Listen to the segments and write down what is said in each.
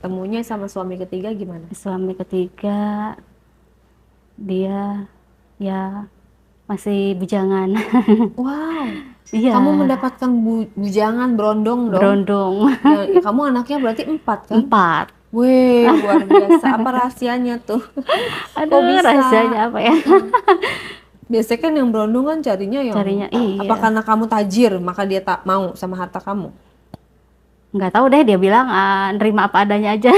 ketemunya sama suami ketiga gimana? Suami ketiga dia ya masih bujangan. Wow, Iya, kamu mendapatkan bujangan berondong dong. berondong. Ya, kamu anaknya berarti 4 kan? 4. Wih, luar biasa. Apa rahasianya tuh? Kok Aduh, bisa? rahasianya apa ya? Biasanya kan yang berondong kan carinya yang Carinya apa iya. karena kamu tajir maka dia tak mau sama harta kamu? Nggak tahu deh, dia bilang nerima apa adanya aja.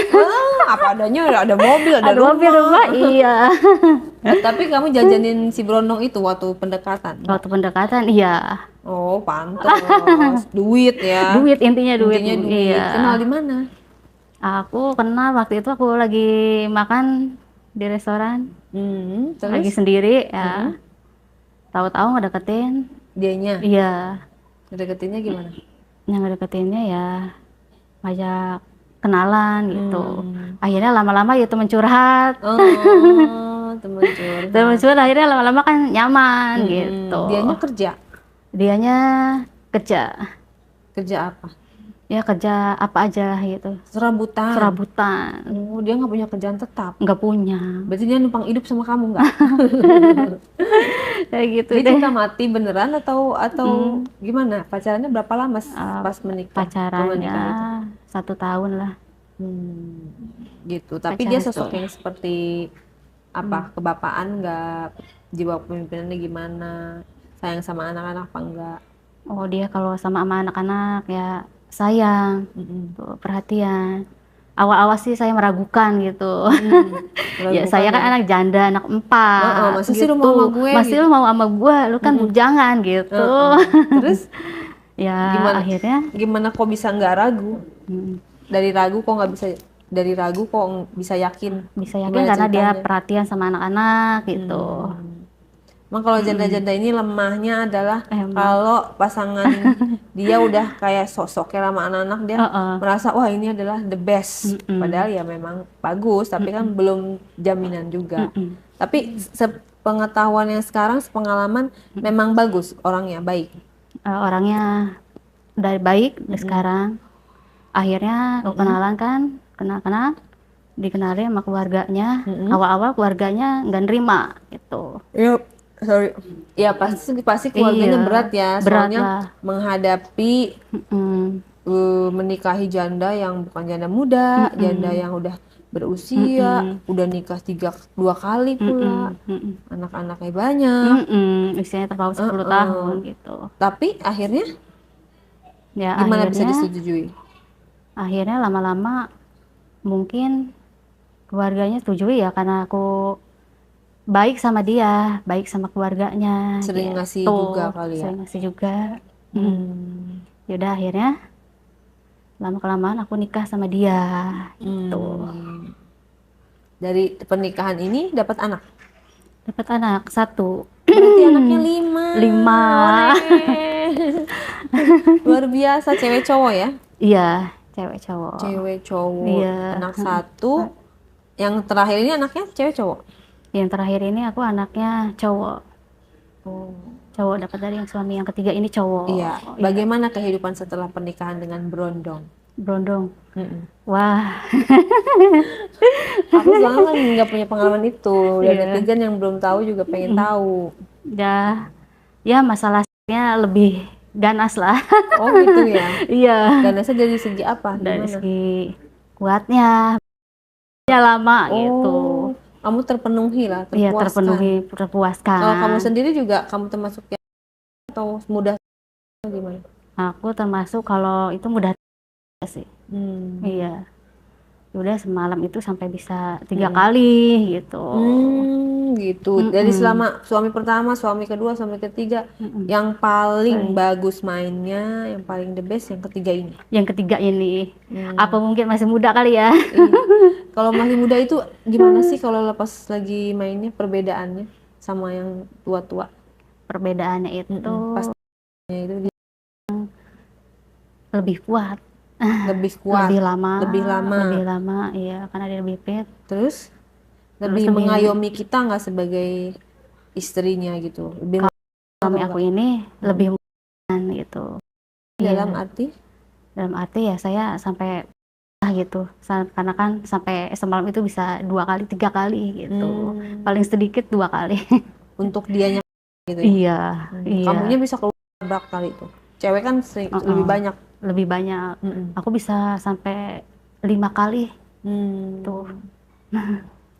Apa adanya ada mobil, ada Ada mobil rumah, rumah. iya. Tapi kamu jajanin si berondong itu waktu pendekatan? Enggak. Waktu pendekatan, iya. Oh, pantes. Duit ya. Duit, intinya duit, Intinya duit. Kenal iya. di mana? Aku kenal waktu itu aku lagi makan di restoran, lagi Terus? sendiri ya. Mm-mm. Tahu-tahu ngedeketin, Dianya iya. deketinnya gimana? Yang ngedeketinnya ya ngajak kenalan gitu. Hmm. Akhirnya lama-lama ya temen curhat. Oh, temen Temen curhat. curhat akhirnya lama-lama kan nyaman gitu. Dianya kerja. Dianya kerja, Kerja apa? ya kerja apa aja gitu. Serabutan. Serabutan, Oh, dia nggak punya kerjaan tetap. nggak punya. Berarti dia numpang hidup sama kamu nggak? Kayak gitu Dia deh. cinta mati beneran atau Mm, gimana? Pacarannya berapa lama uh, pas menikah? Waktu pacarannya menikah itu? 1 tahun lah. Hmm, gitu. Tapi dia Pacaran sosok tuh. yang seperti apa? Kebapaan nggak? Jiwa kepemimpinannya gimana? Sayang sama anak-anak apa enggak? Oh, dia kalau sama anak-anak ya sayang, Mm-mm. tuh, perhatian. Awal-awal sih saya meragukan gitu. Ya Meragukan saya kan ya. anak janda, anak Heeh, 4 masa sih lu mau sama gitu. gue Masih gitu? lu mau sama gua, lu kan Mm-mm. bujangan gitu. Heeh. Terus Ya gimana? akhirnya Gimana kok bisa nggak ragu? mm, Dari ragu kok nggak bisa dari ragu kok bisa yakin? bisa yakin Gimana karena dia ceritanya? perhatian sama anak-anak gitu. Hmm. Emang kalau Mm-mm. janda-janda ini lemahnya adalah Emang. kalau pasangan dia udah kayak sosoknya sama anak-anak dia Heeh. merasa wah ini adalah the best. Mm-mm. Padahal ya memang bagus, tapi kan Mm-mm. belum jaminan juga. Mm-mm. Tapi sepengetahuan yang sekarang, sepengalaman memang bagus orangnya baik. Orangnya dari baik dari Mm-mm. sekarang. Akhirnya aku Mm-mm. kenalan kan, kenal-kenal, dikenalin sama keluarganya. Mm-mm. Awal-awal keluarganya nggak nerima gitu. Iya, sorry. Ya pasti pasti keluarganya Iya, berat ya, berat soalnya lah. menghadapi Mm-mm. menikahi janda yang bukan janda muda, janda Mm-mm. yang udah berusia, Mm-mm. udah nikah 2 kali pula, Mm-mm. Mm-mm. anak-anaknya banyak. Mm-mm. Usianya terpaut 10 tahun Heeh. gitu. Tapi akhirnya Ya gimana bisa akhirnya, disetujui? lama-lama mungkin keluarganya setuju ya karena aku baik sama dia, baik sama keluarganya Sering ngasih gitu. juga kali ya. Saya ngasih juga. Mm. Hmm. Yaudah akhirnya lama kelamaan aku nikah sama dia gitu. Hmm. Dari pernikahan ini dapat anak. Dapat anak 1. Berarti anaknya 5. 5. Oleh. Luar biasa, cewek cowok ya? Iya, cewek cowok. Cewek cowok, Iya. anak 1. Yang terakhir ini anaknya cewek cowok. Yang terakhir ini aku anaknya cowok. Oh. Cowok dapat dari yang suami yang ketiga ini Iya. cowok. Iya. Bagaimana kehidupan setelah pernikahan dengan berondong? Berondong. Mm-mm. Wah, Aku soalnya kan nggak punya pengalaman itu, dan iya. netizen yang belum tahu juga pengen Mm. tahu. Dah, ya masalahnya lebih ganas lah. Oh gitu ya. Iya. Ganasnya dari segi apa? Dari Gimana? segi kuatnya, ya lama gitu. Oh, kamu terpenuhi lah, Iya, terpuaskan. terpenuhi, Kalau kamu terpuaskan. sendiri juga, kamu termasuk yang atau mudah gimana? Aku termasuk kalau itu mudah sih. Hmm. Iya. Udah semalam itu sampai bisa 3 Mm-mm. kali gitu. Gitu. Dari Mm-mm. selama suami pertama, suami kedua, suami ketiga, Mm-mm. yang paling Paling. bagus mainnya, yang paling the best yang ketiga ini. Yang ketiga ini, apa Hmm. mungkin masih muda kali ya? Iya. Kalau masih muda itu gimana sih kalau lepas lagi mainnya perbedaannya sama yang tua-tua? Perbedaannya itu Pastinya itu dia lebih kuat, lebih kuat, lebih lama, lebih lama, iya, karena dia lebih fit, terus terus lebih lebih mengayomi kita nggak sebagai istrinya gitu, lebih suami atau aku enggak? ini Mm-mm. lebih gitu. Dalam Iya, arti dalam arti ya saya sampai gitu. Karena kan sampai semalam itu bisa 2 kali 3 kali gitu. Paling sedikit 2 kali. Untuk dianya gitu ya. Iya, iya. Kamunya bisa keluar berapa kali tuh? Cewek kan lebih banyak. Lebih banyak. Aku bisa sampai 5 kali tuh.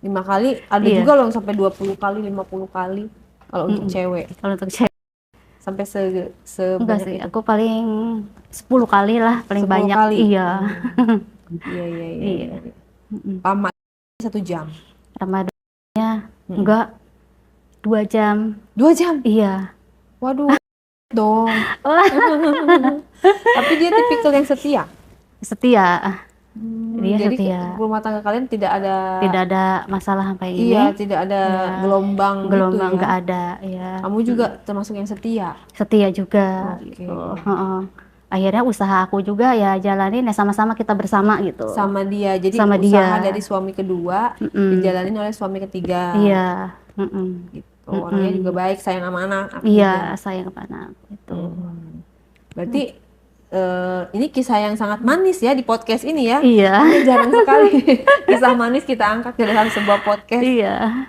5 kali, ada Iya. juga loh yang sampai 20 kali, 50 kali kalau untuk cewek. Kalau untuk cewek Sampai enggak sebanyak sih, itu. aku paling 10 kali lah, paling 10 banyak. kali. Iya. Iya. Iya. Lama 1 jam. Ramadannya enggak 2 jam. 2 jam? Iya. Waduh, dong. Tapi dia tipikal yang setia. Setia. Dia Jadi setia. rumah tangga kalian tidak ada masalah sampai ini. Iya, tidak ada gelombang gitu Gelombang ya. enggak ada, ya. Kamu juga termasuk yang setia. Setia juga Oke. gitu. Akhirnya usaha aku juga ya jalanin ya sama-sama kita bersama gitu. Sama dia. Jadi Sama usaha dia. dari suami kedua dijalanin oleh suami ketiga. Iya. Gitu. Orangnya juga baik, sayang sama anak. Iya, sayang ke anak itu. Berarti ini kisah yang sangat manis ya di podcast ini ya. Iya. Karena jarang sekali kisah manis kita angkat di dalam sebuah podcast. Iya.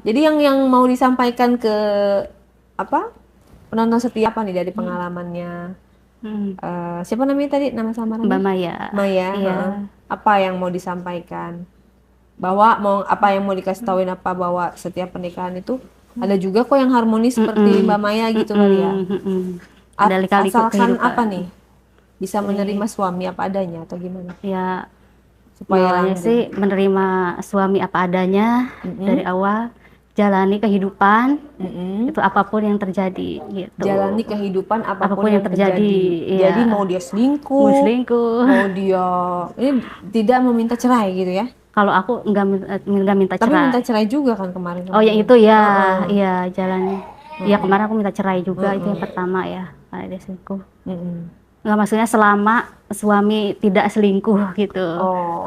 Jadi yang mau disampaikan ke penonton setia apa nih dari pengalamannya? Siapa namanya tadi, nama samarannya? Mbak Maya. Maya. Iya. Apa yang mau disampaikan? Bahwa apa yang mau dikasih tauin bahwa setiap pernikahan itu ada juga kok yang harmonis seperti Mbak Maya gitu kali ya. Asalkan apa nih? Bisa menerima suami apa adanya atau gimana? Ya, Supaya sih menerima suami apa adanya dari awal, jalani kehidupan itu apapun yang terjadi gitu. Jalani kehidupan apapun yang terjadi. Iya. Jadi mau dia selingkuh, mau dia ini tidak meminta cerai gitu ya. Kalau aku nggak minta cerai. Tapi minta cerai juga kan kemarin. Oh, yang itu ya, iya jalan. Iya, kemarin aku minta cerai juga, itu yang pertama ya, karena dia selingkuh. Nggak, maksudnya selama suami tidak selingkuh gitu.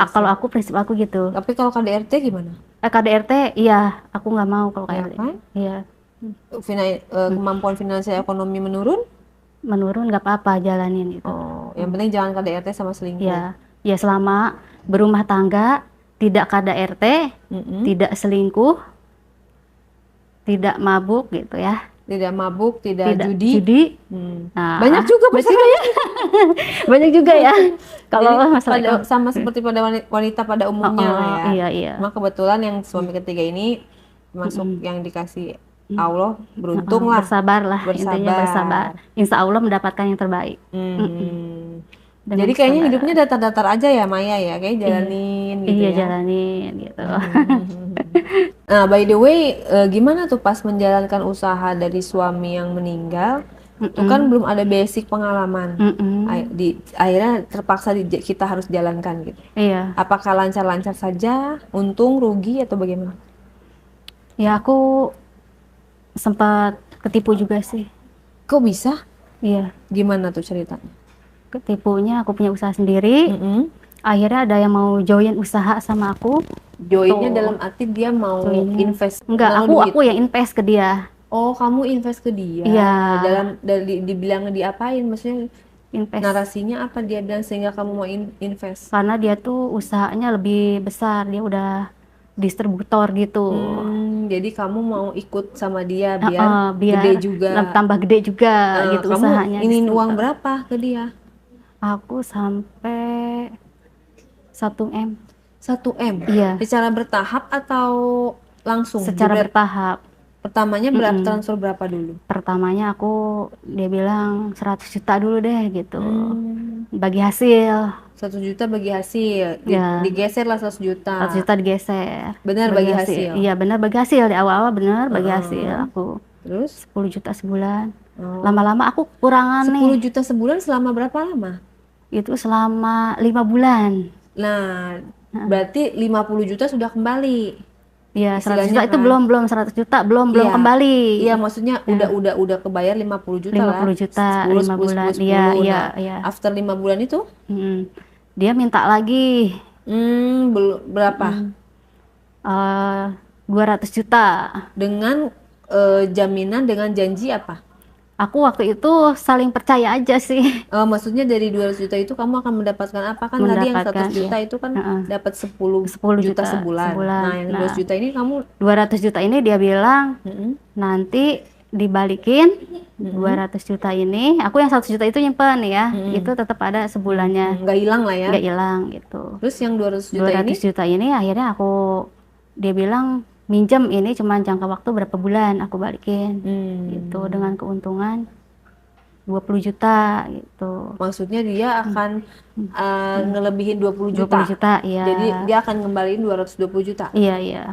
Kalau aku, prinsip aku gitu. Tapi kalau KDRT gimana? KDRT, iya, aku nggak mau kalau KDRT. Iya. Kemampuan finansial ekonomi menurun? Menurun nggak apa-apa, jalanin gitu. Yang penting jangan KDRT sama selingkuh. Ya selama berumah tangga, tidak KDRT, tidak selingkuh, tidak mabuk gitu ya. Tidak mabuk, tidak judi. Nah, banyak juga ya. Banyak juga ya. Kalau masalah sama seperti pada wanita pada umumnya lah ya. Iya. Cuma kebetulan yang suami ketiga ini masuk yang dikasih Allah, beruntung lah. Bersabar lah, intinya bersabar. Insya Allah mendapatkan yang terbaik. Jadi kayaknya hidupnya datar-datar aja ya Maya ya, kayak jalanin gitu ya. Iya, jalanin gitu. Nah, by the way, gimana tuh pas menjalankan usaha dari suami yang meninggal? Itu kan belum ada basic pengalaman. Akhirnya terpaksa kita harus jalankan gitu. Iya. Apakah lancar-lancar saja, untung, rugi atau bagaimana? Ya, aku sempat ketipu juga sih. Kok bisa? Iya. Gimana tuh ceritanya? Ketipunya, aku punya usaha sendiri. Akhirnya ada yang mau join usaha sama aku. Joinnya dalam arti dia mau invest? Enggak, aku yang invest ke dia. Oh, kamu invest ke dia? Iya. Dibilang diapain? Maksudnya invest. Narasinya apa dia bilang sehingga kamu mau invest? Karena dia tuh usahanya lebih besar, dia udah distributor gitu. Jadi kamu mau ikut sama dia biar gede juga. Tambah gede juga gitu kamu usahanya. Kamu uang berapa ke dia? Aku sampai 1 M. 1 M? Iya. Secara bertahap atau langsung? Secara bertahap. Pertamanya transfer berapa dulu? Pertamanya dia bilang 100 juta dulu deh gitu. Bagi hasil. 100 juta bagi hasil. Digeser lah 100 juta. 100 juta digeser. Benar bagi hasil? Iya, benar bagi hasil. Di awal-awal benar bagi hasil aku. Terus? 10 juta sebulan. Lama-lama aku kekurangan 10 juta sebulan selama berapa lama? Itu selama 5 bulan. Nah, berarti 50 juta sudah kembali. Iya, 100 juta itu belum 100 juta belum kembali. Iya, maksudnya udah kebayar 50 juta 50 juta 5 bulan. Iya. After 5 bulan itu? Dia minta lagi. Berapa? 200 juta. Dengan jaminan, dengan janji apa? Aku waktu itu saling percaya aja sih. Maksudnya dari 200 juta itu kamu akan mendapatkan apa? Kan tadi yang 100 Mendapatkan, juta iya. itu kan Heeh. dapat 10 10 juta juta sebulan. sebulan. Nah, yang Nah, 200 juta ini kamu 200 juta ini dia bilang mm-mm, nanti dibalikin mm-mm, 200 juta ini. Aku yang 100 juta itu nyimpen ya. mm-mm, Itu tetap ada sebulannya, nggak hilang lah ya. nggak hilang gitu. Terus yang 200 juta 200 ini juta ini akhirnya dia bilang minjem ini cuma jangka waktu berapa bulan aku balikin gitu dengan keuntungan 20 juta gitu. maksudnya dia akan ngelebihin 20 juta. 20 juta, iya. Jadi dia akan ngembaliin 220 juta Iya, iya.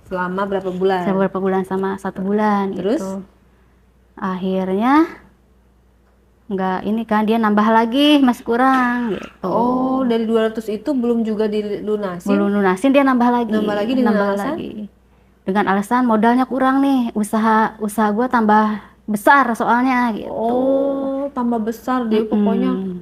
selama berapa bulan? Beberapa bulan sama 1 bulan Terus? gitu. Akhirnya nggak ini kan dia nambah lagi masih kurang gitu. Oh, dari 200 itu belum juga dilunasin? Belum lunasin dia nambah lagi. Nambah lagi dengan Nambah alasan? lagi. Dengan alasan modalnya kurang nih, usaha gua tambah besar soalnya gitu. Oh, tambah besar dia pokoknya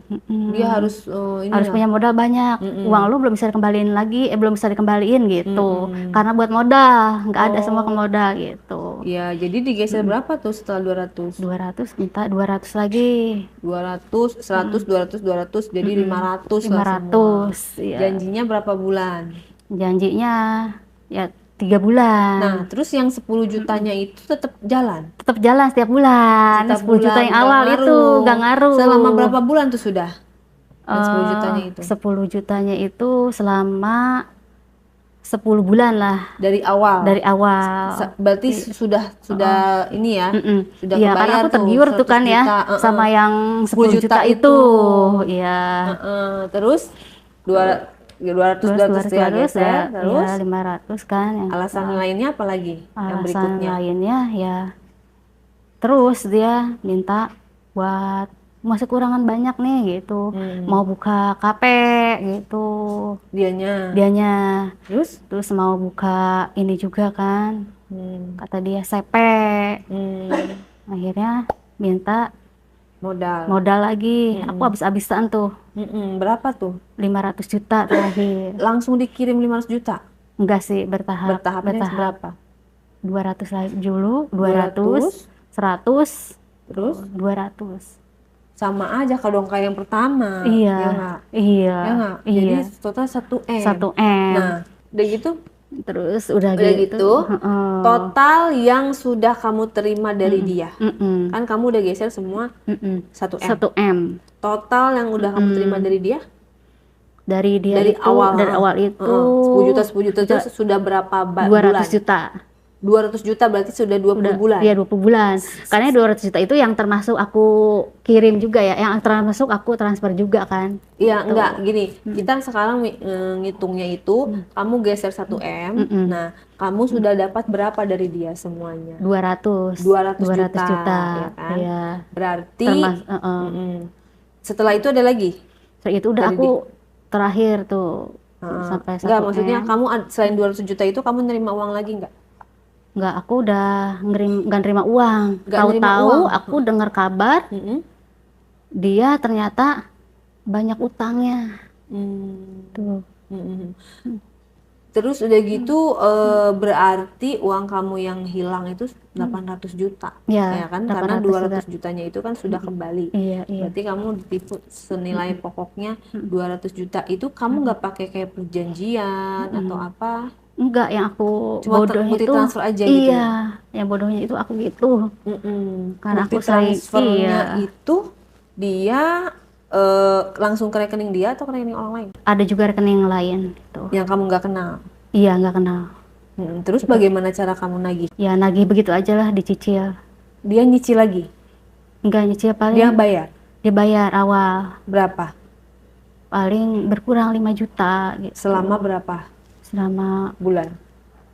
dia harus ini harus lah. punya modal banyak. Uang lu belum bisa dikembaliin lagi, belum bisa dikembaliin gitu. Karena buat modal, nggak ada semua ke modal gitu. Ya, jadi digeser berapa tuh setelah 200? 200 minta 200 lagi. 200, 100, 200, 200 jadi 500 lah semua. 500, iya. Janjinya berapa bulan? Janjinya ya 3 bulan. Nah, terus yang 10 jutanya itu tetap jalan. Tetap jalan setiap bulan. Setiap 10 juta bulan, yang nggak awal ngaruh. itu nggak ngaruh. Selama berapa bulan tuh sudah? Yang 10 jutanya itu. 10 jutanya itu selama 10 bulan lah Dari awal. dari awal. Berarti sudah ini ya. Sudah Iya, karena kebayar aku tergiur tuh 100 kan ya juta, sama yang 10 juta itu. Iya. Terus 200 ya geser, terus ya 500 kan yang alasan lainnya apa lagi yang alasan berikutnya? lainnya ya terus dia minta buat masih kurangan banyak nih gitu, mau buka kafe gitu Dianya. terus mau buka ini juga kan, kata dia sepe. Akhirnya minta modal lagi. Aku habis-habisan tuh. Berapa tuh? 500 juta terakhir. Langsung dikirim 500 juta? Enggak sih, bertahap. Bertahap. 200 lagi dulu, 200, 100, terus 200. Sama aja kalau kayak yang pertama. Iya. Ya nggak? Iya. Ya nggak? Iya. Jadi total 1M. 1M. Nah, udah gitu? Terus udah gitu, total yang sudah kamu terima dari dia. Kan kamu udah geser semua 1M. 1M. Total yang udah kamu terima dari dia? Dari awal itu 10 juta itu sudah berapa 200 bulan? juta. 200 juta berarti sudah 20 bulan? Iya, 20 bulan. Karena 200 juta itu yang termasuk aku kirim juga ya, yang termasuk aku transfer juga kan. Iya, enggak, gini, kita sekarang ngitungnya itu, kamu geser 1M, nah kamu sudah dapat berapa dari dia semuanya? 200 juta, ya kan? Iya. Berarti, setelah itu ada lagi? Setelah itu udah aku terakhir tuh, sampai 1M. Enggak, maksudnya kamu selain 200 juta itu, kamu nerima uang lagi enggak? Enggak, aku udah nggak nerima uang. Tahu-tahu aku dengar kabar dia ternyata banyak utangnya. Tuh. Terus udah gitu berarti uang kamu yang hilang itu 800 juta. Ya kan? Karena 200 jutanya itu kan sudah kembali. Iya. Berarti kamu ditipu senilai pokoknya 200 juta itu kamu nggak pakai kayak perjanjian atau apa? Enggak, yang aku cuma bodohnya itu transfer aja gitu. Iya, yang bodohnya itu aku gitu. Karena aku transfernya itu dia langsung ke rekening dia atau ke rekening orang lain? Ada juga rekening lain gitu. Yang kamu nggak kenal? Iya, nggak kenal. Terus bagaimana cara kamu nagih? Ya nagih begitu aja lah, dicicil. Dia nyicil lagi? Enggak nyicil, paling dia bayar? Dia bayar awal. Berapa? Paling berkurang 5 juta gitu. Selama berapa? Selama bulan?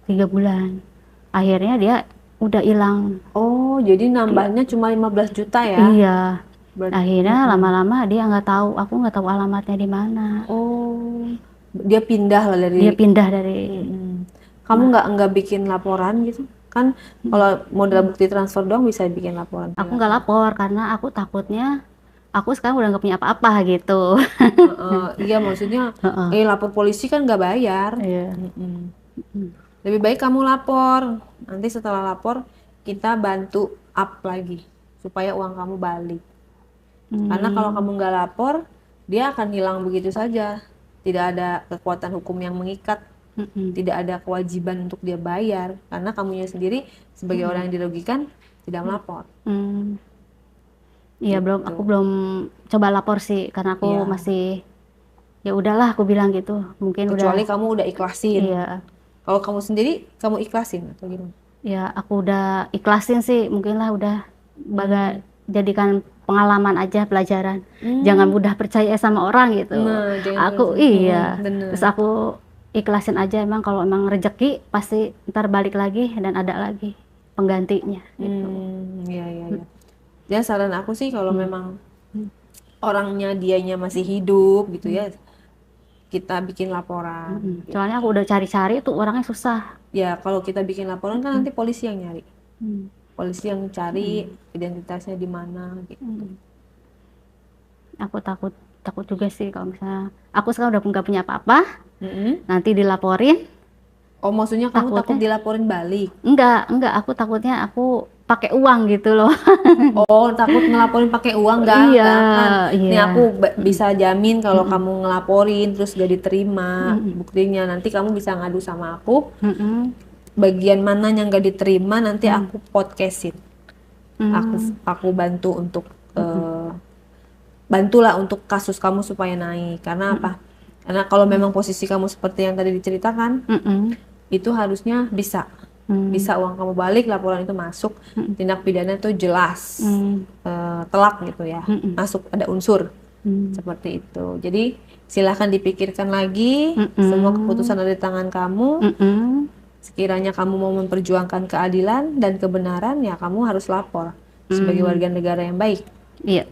3 bulan. Akhirnya dia udah hilang. Oh, jadi nambahnya cuma 15 juta ya? Iya. Akhirnya lama-lama dia nggak tahu, aku nggak tahu alamatnya di mana. Oh, dia pindah lah dari. Dia pindah dari. Kamu nggak bikin laporan gitu? Kan kalau modal bukti transfer doang bisa bikin laporan. Aku nggak lapor karena aku takutnya aku sekarang udah nggak punya apa-apa gitu. Iya, maksudnya lapor polisi kan nggak bayar. Iya. Lebih baik kamu lapor. Nanti setelah lapor kita bantu up lagi. supaya uang kamu balik. Karena kalau kamu nggak lapor, dia akan hilang begitu saja. Tidak ada kekuatan hukum yang mengikat, tidak ada kewajiban untuk dia bayar, karena kamunya sendiri sebagai orang yang dirugikan tidak melapor. Iya, Gitu. aku belum coba lapor sih, karena aku masih, ya udahlah aku bilang gitu. Mungkin kecuali udah. kamu udah ikhlasin. Iya. Kalau kamu sendiri, kamu ikhlasin atau gimana? Ya, aku udah ikhlasin sih, mungkin lah udah jadikan pengalaman aja, pelajaran. Jangan mudah percaya sama orang gitu. Nah, Aku terus aku ikhlasin aja, emang kalau emang rezeki pasti ntar balik lagi dan ada lagi penggantinya gitu. Iya. Ya saran aku sih kalau memang orangnya dianya masih hidup gitu ya, kita bikin laporan. Gitu. Soalnya aku udah cari-cari tuh orangnya susah. Ya kalau kita bikin laporan kan nanti polisi yang nyari. Polisi yang cari identitasnya di mana gitu. Aku takut juga sih kalau misalnya aku sekarang udah nggak punya apa-apa, nanti dilaporin. Oh, maksudnya kamu takut dilaporin balik? Enggak, aku takutnya aku pakai uang gitu loh. Oh, takut ngelaporin pakai uang? Enggak, Iya, kan. iya. Nih aku bisa jamin kalau kamu ngelaporin terus gak diterima buktinya, nanti kamu bisa ngadu sama aku. Bagian mana yang gak diterima nanti aku podcastin. Aku bantu untuk bantulah untuk kasus kamu supaya naik. Karena apa? Karena kalau memang posisi kamu seperti yang tadi diceritakan, itu harusnya bisa uang kamu balik, laporan itu masuk, tindak pidana itu jelas, telak gitu ya, masuk ada unsur seperti itu. Jadi silahkan dipikirkan lagi, semua keputusan ada di tangan kamu. Sekiranya kamu mau memperjuangkan keadilan dan kebenaran, ya kamu harus lapor sebagai warga negara yang baik. Iya.